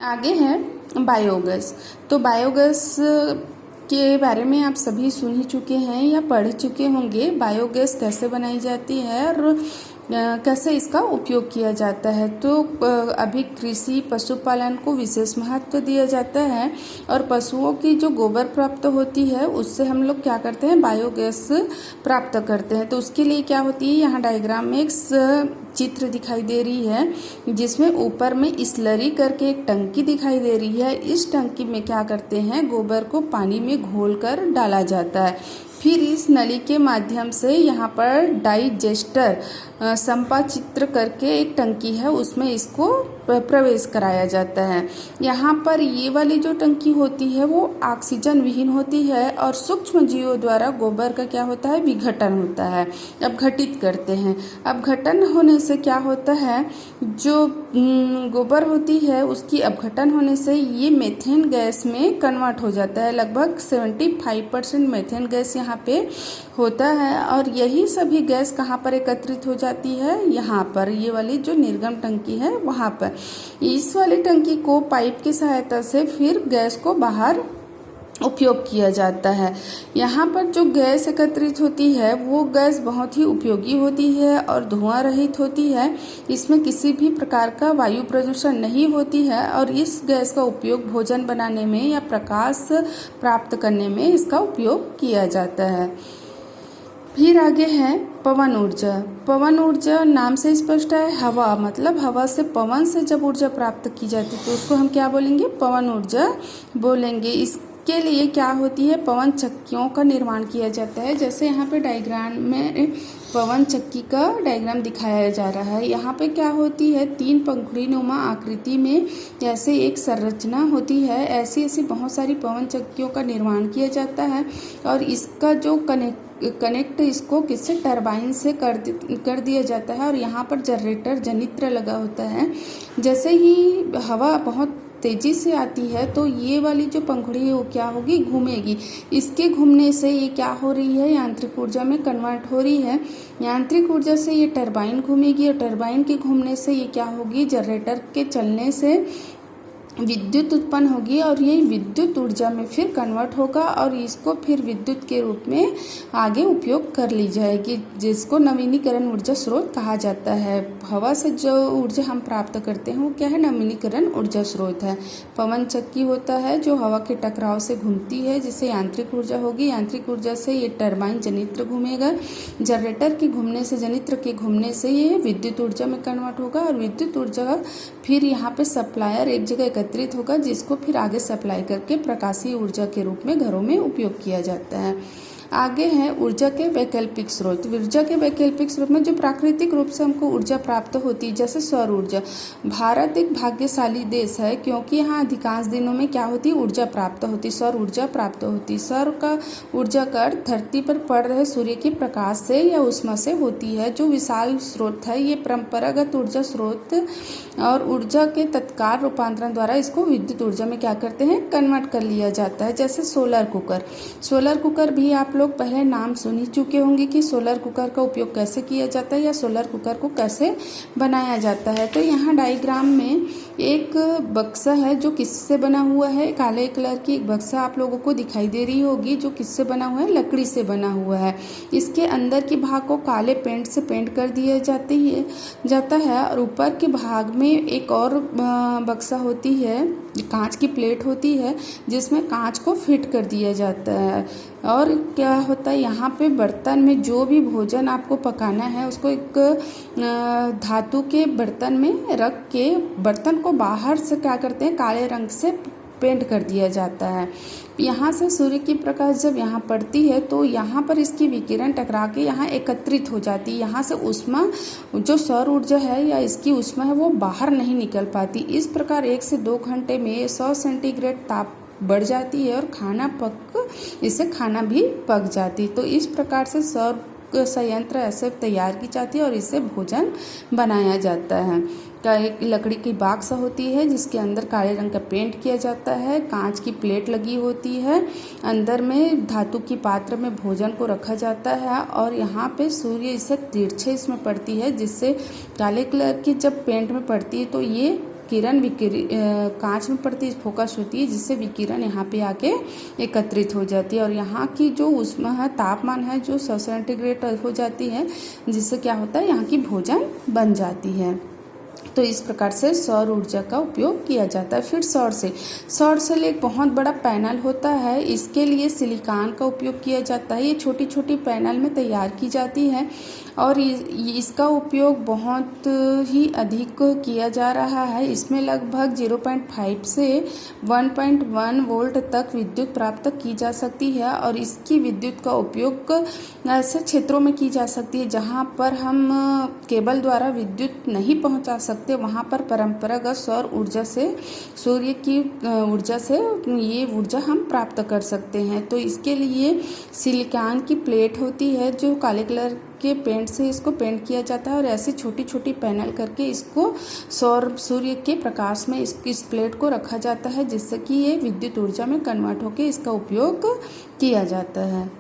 आगे है बायोगैस। तो बायोगैस के बारे में आप सभी सुन ही चुके हैं या पढ़ चुके होंगे। बायोगैस कैसे बनाई जाती है और कैसे इसका उपयोग किया जाता है। तो अभी कृषि पशुपालन को विशेष महत्व दिया जाता है और पशुओं की जो गोबर प्राप्त होती है उससे हम लोग क्या करते हैं, बायोगैस प्राप्त करते हैं। तो उसके लिए क्या होती है, यहाँ डायग्राम में एक चित्र दिखाई दे रही है जिसमें ऊपर में स्लरी करके एक टंकी दिखाई दे रही है। इस टंकी में क्या करते हैं, गोबर को पानी में घोलकर डाला जाता है। फिर इस नली के माध्यम से यहाँ पर डाइजेस्टर संपा चित्र करके एक टंकी है, उसमें इसको प्रवेश कराया जाता है। यहाँ पर ये वाली जो टंकी होती है वो ऑक्सीजन विहीन होती है और सूक्ष्म जीवों द्वारा गोबर का क्या होता है, विघटन होता है, अपघटित करते हैं। अपघटन होने से क्या होता है, जो गोबर होती है उसकी अपघटन होने से ये मेथेन गैस में कन्वर्ट हो जाता है। लगभग 75% मेथेन गैस यहाँ पे होता है और यही सभी गैस कहाँ पर एकत्रित हो जाती है, यहाँ पर ये वाली जो निर्गम टंकी है वहाँ पर। इस वाली टंकी को पाइप की सहायता से फिर गैस को बाहर उपयोग किया जाता है। यहाँ पर जो गैस एकत्रित होती है वो गैस बहुत ही उपयोगी होती है और धुआं रहित होती है। इसमें किसी भी प्रकार का वायु प्रदूषण नहीं होती है और इस गैस का उपयोग भोजन बनाने में या प्रकाश प्राप्त करने में इसका उपयोग किया जाता है। फिर आगे है पवन ऊर्जा। पवन ऊर्जा नाम से स्पष्ट है, हवा मतलब हवा से, पवन से जब ऊर्जा प्राप्त की जाती है तो उसको हम क्या बोलेंगे, पवन ऊर्जा बोलेंगे। इसके लिए क्या होती है, पवन चक्कियों का निर्माण किया जाता है। जैसे यहाँ पे डायग्राम में पवन चक्की का डायग्राम दिखाया जा रहा है। यहाँ पे क्या होती है, 3 पंखुड़ी नुमा आकृति में ऐसे एक संरचना होती है। ऐसी ऐसी बहुत सारी पवन चक्कियों का निर्माण किया जाता है और इसका जो कनेक्ट इसको किससे, टरबाइन से कर दिया जाता है और यहाँ पर जनरेटर जनित्र लगा होता है। जैसे ही हवा बहुत तेजी से आती है तो ये वाली जो पंखुड़ी है वो क्या होगी, घूमेगी। इसके घूमने से ये क्या हो रही है, यांत्रिक ऊर्जा में कन्वर्ट हो रही है। यांत्रिक ऊर्जा से ये टरबाइन घूमेगी और टरबाइन के घूमने से ये क्या होगी, जनरेटर के चलने से विद्युत उत्पन्न होगी और ये विद्युत ऊर्जा में फिर कन्वर्ट होगा और इसको फिर विद्युत के रूप में आगे उपयोग कर ली जाएगी, जिसको नवीनीकरण ऊर्जा स्रोत कहा जाता है। हवा से जो ऊर्जा हम प्राप्त करते हैं वो क्या है, नवीनीकरण ऊर्जा स्रोत है। पवन चक्की होता है जो हवा के टकराव से घूमती है, जिससे यांत्रिक ऊर्जा होगी। यांत्रिक ऊर्जा से ये टरबाइन जनित्र घूमेगा, जनरेटर के घूमने से, जनित्र के घूमने से ये विद्युत ऊर्जा में कन्वर्ट होगा और विद्युत ऊर्जा फिर यहाँ पे सप्लायर एक जगह एकत्रित होगा, जिसको फिर आगे सप्लाई करके प्रकाशीय ऊर्जा के रूप में घरों में उपयोग किया जाता है। आगे है ऊर्जा के वैकल्पिक स्रोत। ऊर्जा के वैकल्पिक स्रोत में जो प्राकृतिक रूप से हमको ऊर्जा प्राप्त होती है, जैसे सौर ऊर्जा। भारत एक भाग्यशाली देश है क्योंकि यहाँ अधिकांश दिनों में क्या होती है, ऊर्जा प्राप्त होती, सौर ऊर्जा प्राप्त होती। सौर का ऊर्जा का अर्थ धरती पर पड़ रहे सूर्य के प्रकाश से या ऊष्मा से होती है। जो विशाल स्रोत है ये परंपरागत ऊर्जा स्रोत और ऊर्जा के तत्काल रूपांतरण द्वारा इसको विद्युत ऊर्जा में क्या करते हैं, कन्वर्ट कर लिया जाता है। जैसे सोलर कुकर। सोलर कुकर भी आप लोग पहले नाम सुन ही चुके होंगे कि सोलर कुकर का उपयोग कैसे किया जाता है या सोलर कुकर को कैसे बनाया जाता है। तो यहाँ डायग्राम में एक बक्सा है जो किससे बना हुआ है, काले कलर की एक बक्सा आप लोगों को दिखाई दे रही होगी जो किससे बना हुआ है, लकड़ी से बना हुआ है। इसके अंदर के भाग को काले पेंट से पेंट कर दिया जाता है और ऊपर के भाग में एक और बक्सा होती है, कांच की प्लेट होती है जिसमें कांच को फिट कर दिया जाता है। और क्या होता है, यहाँ पे बर्तन में जो भी भोजन आपको पकाना है उसको एक धातु के बर्तन में रख के बर्तन को बाहर से क्या करते हैं, काले रंग से पेंट कर दिया जाता है। यहाँ से सूर्य की प्रकाश जब यहाँ पड़ती है तो यहाँ पर इसकी विकिरण टकरा के यहाँ एकत्रित हो जाती है। यहाँ से ऊष्मा, जो सौर ऊर्जा है या इसकी ऊष्मा है वो बाहर नहीं निकल पाती। इस प्रकार 1 से 2 घंटे में 100 सेंटीग्रेड ताप बढ़ जाती है और इससे खाना भी पक जाती। तो इस प्रकार से सौर संयंत्र ऐसे तैयार की जाती है और इससे भोजन बनाया जाता है। का एक लकड़ी की बॉक्स होती है जिसके अंदर काले रंग का पेंट किया जाता है, कांच की प्लेट लगी होती है, अंदर में धातु की पात्र में भोजन को रखा जाता है और यहाँ पे सूर्य इससे तिरछे इसमें पड़ती है, जिससे काले कलर की जब पेंट में पड़ती है तो ये किरण कांच में पड़ती है, फोकस होती है, जिससे विकिरण यहाँ पे आके एकत्रित हो जाती है और यहाँ की जो ऊष्मा है, तापमान है, जो 100 सेंटीग्रेड हो जाती है, जिससे क्या होता है यहाँ की भोजन बन जाती है। तो इस प्रकार से सौर ऊर्जा का उपयोग किया जाता है। फिर सौर सेल एक बहुत बड़ा पैनल होता है। इसके लिए सिलिकॉन का उपयोग किया जाता है। ये छोटी छोटी पैनल में तैयार की जाती है और इसका उपयोग बहुत ही अधिक किया जा रहा है। इसमें लगभग 0.5 से 1.1 वोल्ट तक विद्युत प्राप्त की जा सकती है और इसकी विद्युत का उपयोग ऐसे क्षेत्रों में की जा सकती है जहां पर हम केबल द्वारा विद्युत नहीं पहुंचा सकते, वहां पर परंपरागत सौर ऊर्जा से, सूर्य की ऊर्जा से ये ऊर्जा हम प्राप्त कर सकते हैं। तो इसके लिए सिलिकॉन की प्लेट होती है जो काले कलर के पेंट से इसको पेंट किया जाता है और ऐसी छोटी छोटी पैनल करके इसको सूर्य के प्रकाश में इस प्लेट को रखा जाता है, जिससे कि ये विद्युत ऊर्जा में कन्वर्ट होकर इसका उपयोग किया जाता है।